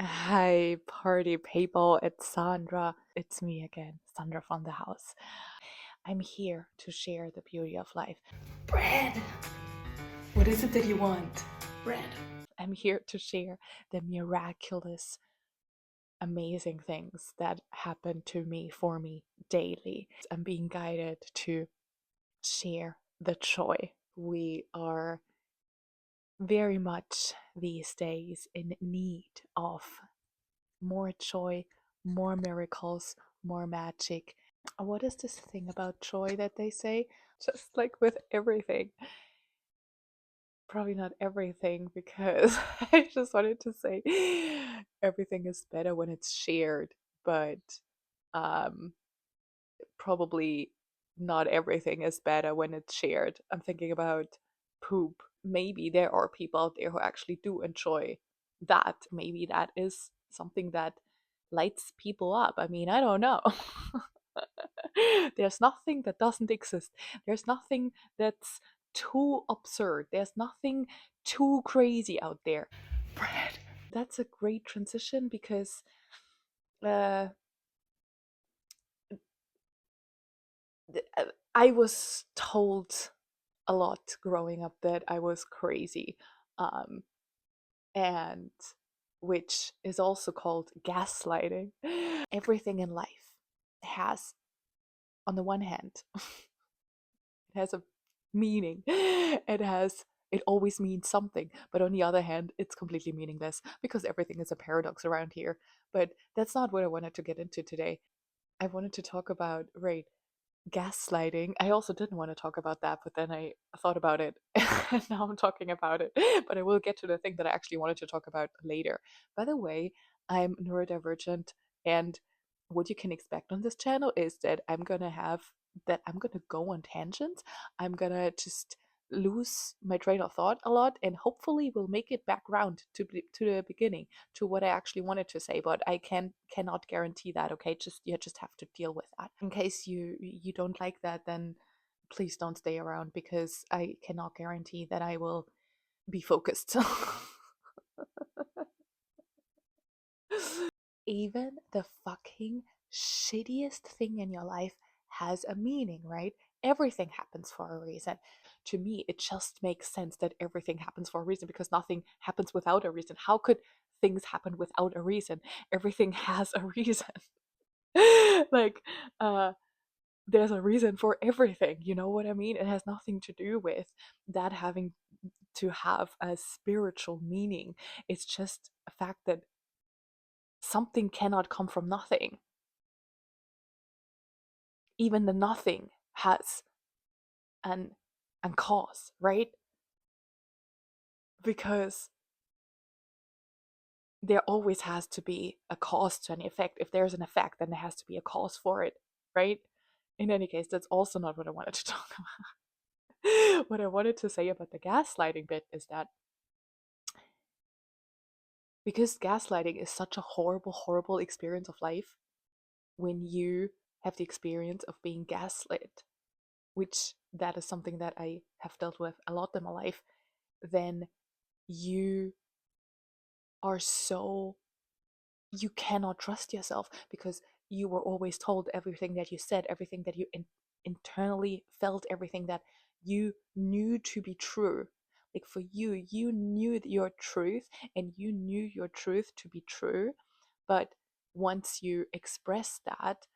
Hi, party people. It's Sandra. It's me again, Sandra from the house. I'm here to share the beauty of life. Bread! What is it that you want? Bread. I'm here to share the miraculous, amazing things that happen to me, for me, daily. I'm being guided to share the joy. We are very much these days in need of more joy, more miracles, more magic. What is this thing about joy that they say? Just like with everything. Probably not everything, because I just wanted to say everything is better when it's shared, but um, probably not everything is better when it's shared. I'm thinking about poop. Maybe there are people out there who actually do enjoy that. Maybe that is something that lights people up. I mean, I don't know. There's nothing that doesn't exist. There's nothing that's too absurd. There's nothing too crazy out there. Bread. That's a great transition because uh, I was told a lot growing up that I was crazy, um, and which is also called gaslighting. Everything in life has, on the one hand, it has a meaning. It always means something, but on the other hand, it's completely meaningless because everything is a paradox around here. But that's not what I wanted to get into today. I wanted to talk about, right, gaslighting. I also didn't want to talk about that, but then I thought about it and now I'm talking about it. But I will get to the thing that I actually wanted to talk about later. By the way, I'm neurodivergent, and what you can expect on this channel is that I'm gonna go on tangents. I'm gonna just lose my train of thought a lot, and hopefully will make it back round to the beginning, to what I actually wanted to say, but I cannot guarantee that. Okay, just you just have to deal with that. In case you don't like that, then please don't stay around, because I cannot guarantee that I will be focused. Even the fucking shittiest thing in your life has a meaning, right? Everything happens for a reason. To me, it just makes sense that everything happens for a reason, because nothing happens without a reason. How could things happen without a reason? Everything has a reason. like, there's a reason for everything. You know what I mean? It has nothing to do with that having to have a spiritual meaning. It's just a fact that something cannot come from nothing. Even the nothing has an cause, right? Because there always has to be a cause to an effect. If there's an effect, then there has to be a cause for it, right? In any case, that's also not what I wanted to talk about. What I wanted to say about the gaslighting bit is that, because gaslighting is such a horrible, horrible experience of life, when you have the experience of being gaslit, which that is something that I have dealt with a lot in my life, then you are so, you cannot trust yourself, because you were always told everything that you said, everything that you internally felt, everything that you knew to be true. Like, for you, you knew your truth, and you knew your truth to be true. But once you expressed that,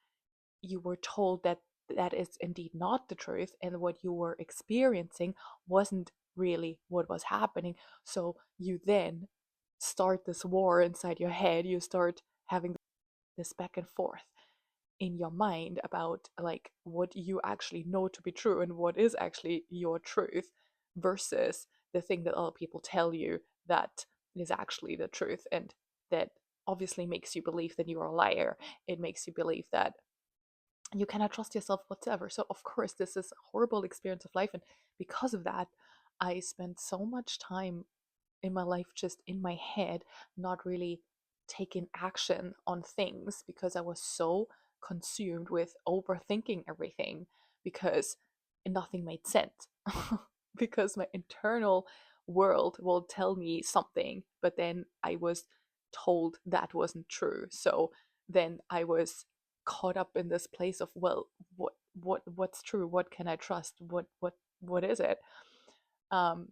you were told that that is indeed not the truth, and what you were experiencing wasn't really what was happening. So you then start this war inside your head. You start having this back and forth in your mind about, like, what you actually know to be true and what is actually your truth, versus the thing that other people tell you that is actually the truth, and that obviously makes you believe that you are a liar. It makes you believe that you cannot trust yourself whatsoever. So of course this is a horrible experience of life, and because of that, I spent so much time in my life just in my head, not really taking action on things, because I was so consumed with overthinking everything, because nothing made sense. Because my internal world will tell me something, but then I was told that wasn't true. So then I was caught up in this place of, well, what's true? What can I trust? What is it? Um,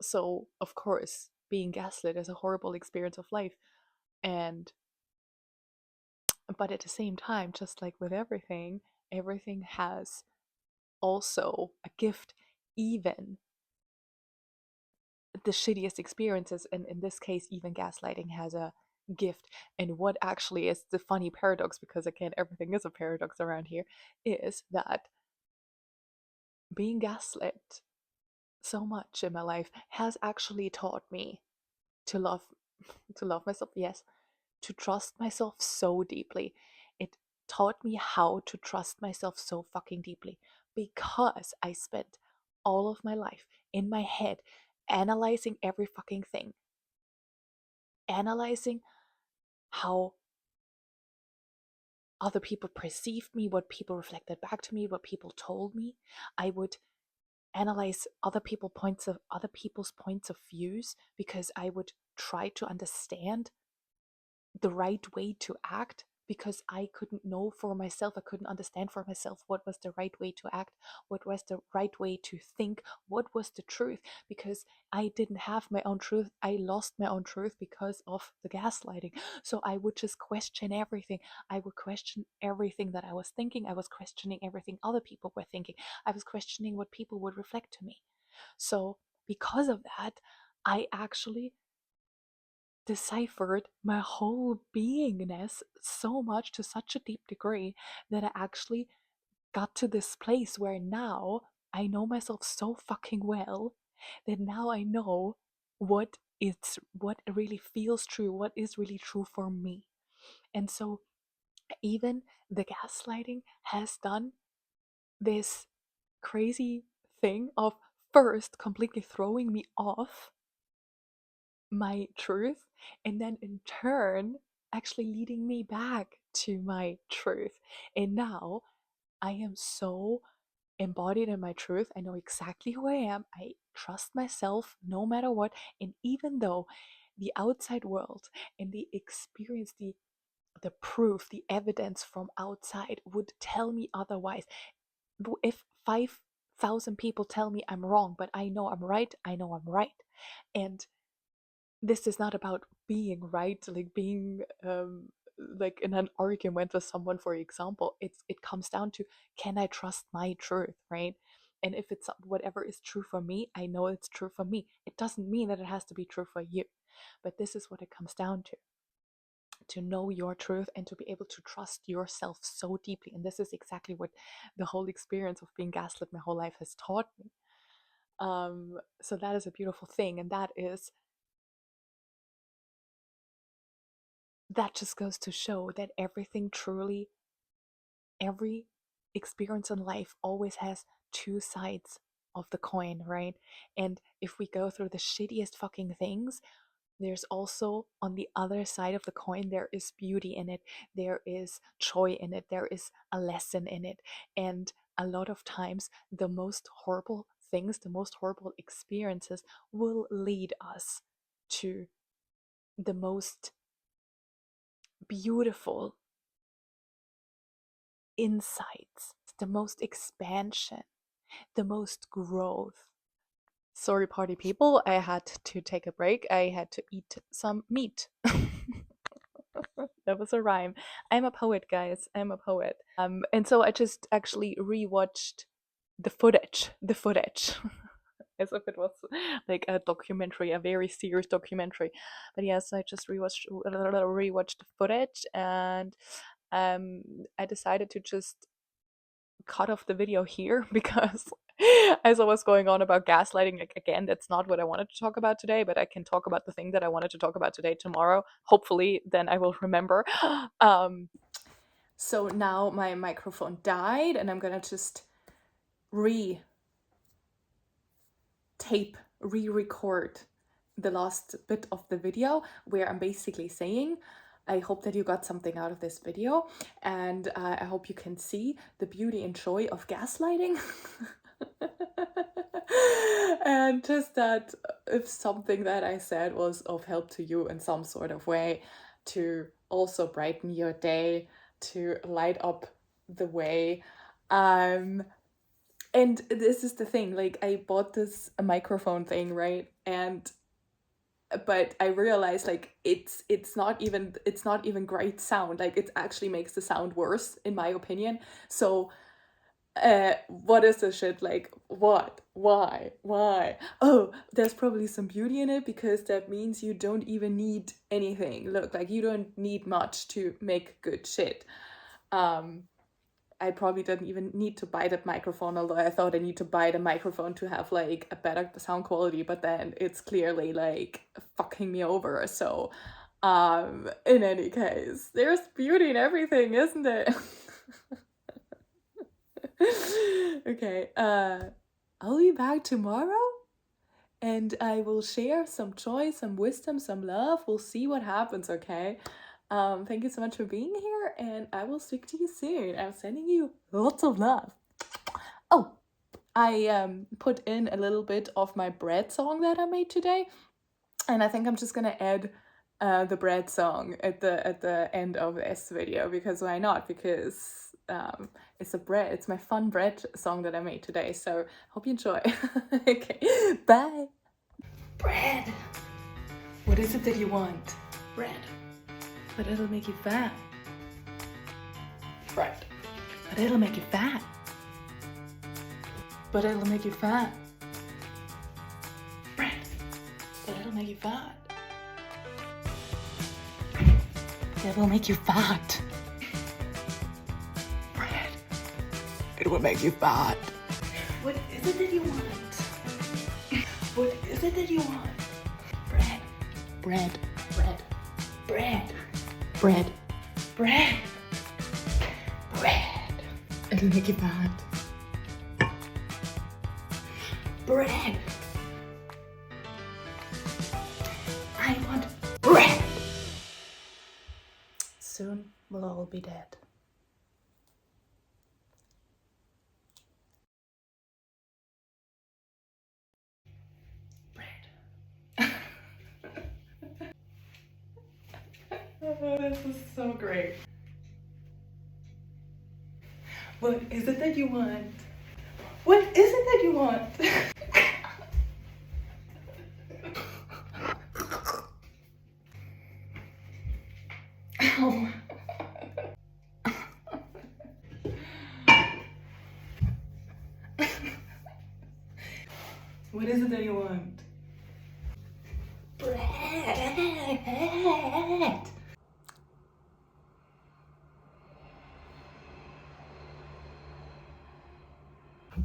so of course, being gaslit is a horrible experience of life, and but at the same time, just like with everything, everything has also a gift, even the shittiest experiences, and in this case even gaslighting has a gift. And what actually is the funny paradox, because again everything is a paradox around here, is that being gaslit so much in my life has actually taught me to love to love myself, yes, to trust myself so deeply. It taught me how to trust myself so fucking deeply, because I spent all of my life in my head analyzing every fucking thing, analyzing how other people perceived me, what people reflected back to me, what people told me. I would analyze other people's points of views, because I would try to understand the right way to act, because I couldn't know for myself. I couldn't understand for myself what was the right way to act, what was the right way to think, what was the truth, because I didn't have my own truth. I lost my own truth because of the gaslighting. So I would just question everything. I would question everything that I was thinking. I was questioning everything other people were thinking. I was questioning what people would reflect to me. So because of that, I actually deciphered my whole beingness so much, to such a deep degree, that I actually got to this place where now I know myself so fucking well, that now I know what really feels true, what is really true for me. And so even the gaslighting has done this crazy thing of first completely throwing me off my truth, and then in turn actually leading me back to my truth. And now I am so embodied in my truth. I know exactly who I am. I trust myself no matter what. And even though the outside world and the experience, the proof, the evidence from outside would tell me otherwise, if 5,000 people tell me I'm wrong, but I know I'm right, I know I'm right. And this is not about being right, like being like in an argument with someone, for example. It comes down to, can I trust my truth, right? And if it's whatever is true for me, I know it's true for me. It doesn't mean that it has to be true for you, but this is what it comes down to know your truth and to be able to trust yourself so deeply. And this is exactly what the whole experience of being gaslit my whole life has taught me. So that is a beautiful thing, and that just goes to show that every experience in life always has two sides of the coin, right? And if we go through the shittiest fucking things, there's also on the other side of the coin, there is beauty in it, there is joy in it, there is a lesson in it. And a lot of times, the most horrible things, the most horrible experiences will lead us to the most beautiful insights, the most expansion, the most growth. Sorry, party people, I had to take a break. I had to eat some meat. That was a rhyme. I'm a poet, guys. I'm a poet. And so I just actually rewatched the footage, as if it was like a documentary, a very serious documentary. But yes, I just rewatched the footage, and I decided to just cut off the video here because as I was going on about gaslighting, like, again, that's not what I wanted to talk about today, but I can talk about the thing that I wanted to talk about today tomorrow. Hopefully, then I will remember. So now my microphone died, and I'm gonna just re-record the last bit of the video where I'm basically saying, I hope that you got something out of this video, and I hope you can see the beauty and joy of gaslighting. And just that if something that I said was of help to you in some sort of way, to also brighten your day, to light up the way. And this is the thing, like I bought this microphone thing, right? And but I realized like it's not even great sound. Like it actually makes the sound worse in my opinion. So what is this shit? Like what? Why? Oh, there's probably some beauty in it because that means you don't even need anything. Look, like you don't need much to make good shit. I probably didn't even need to buy that microphone, although I thought I need to buy the microphone to have like a better sound quality, but then it's clearly like fucking me over. So in any case, there's beauty in everything, isn't it? Okay, I'll be back tomorrow and I will share some joy, some wisdom, some love. We'll see what happens, okay? Thank you so much for being here, and I will speak to you soon. I'm sending you lots of love. Oh, I put in a little bit of my bread song that I made today, and I think I'm just gonna add the bread song at the end of this video, because why not? Because it's my fun bread song that I made today. So hope you enjoy. Okay, bye. Bread. What is it that you want? Bread. But it'll make you fat. Bread. But it'll make you fat. But it'll make you fat. Bread. But it'll make you fat. It will make you fat. Bread. It will make you fat. What is it that you want? What is it that you want? Bread. Bread. Bread. Bread. Bread. Bread. Bread. It'll make you fat. Bread. I want bread. Soon we'll all be dead. Bread. Oh, this is so great. What is it that you want? What is it that you want? Ow. What is it that you want? Bread.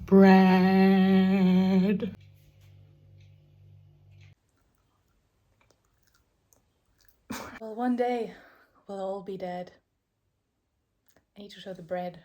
Bread. Well, one day we'll all be dead. I need to show the bread.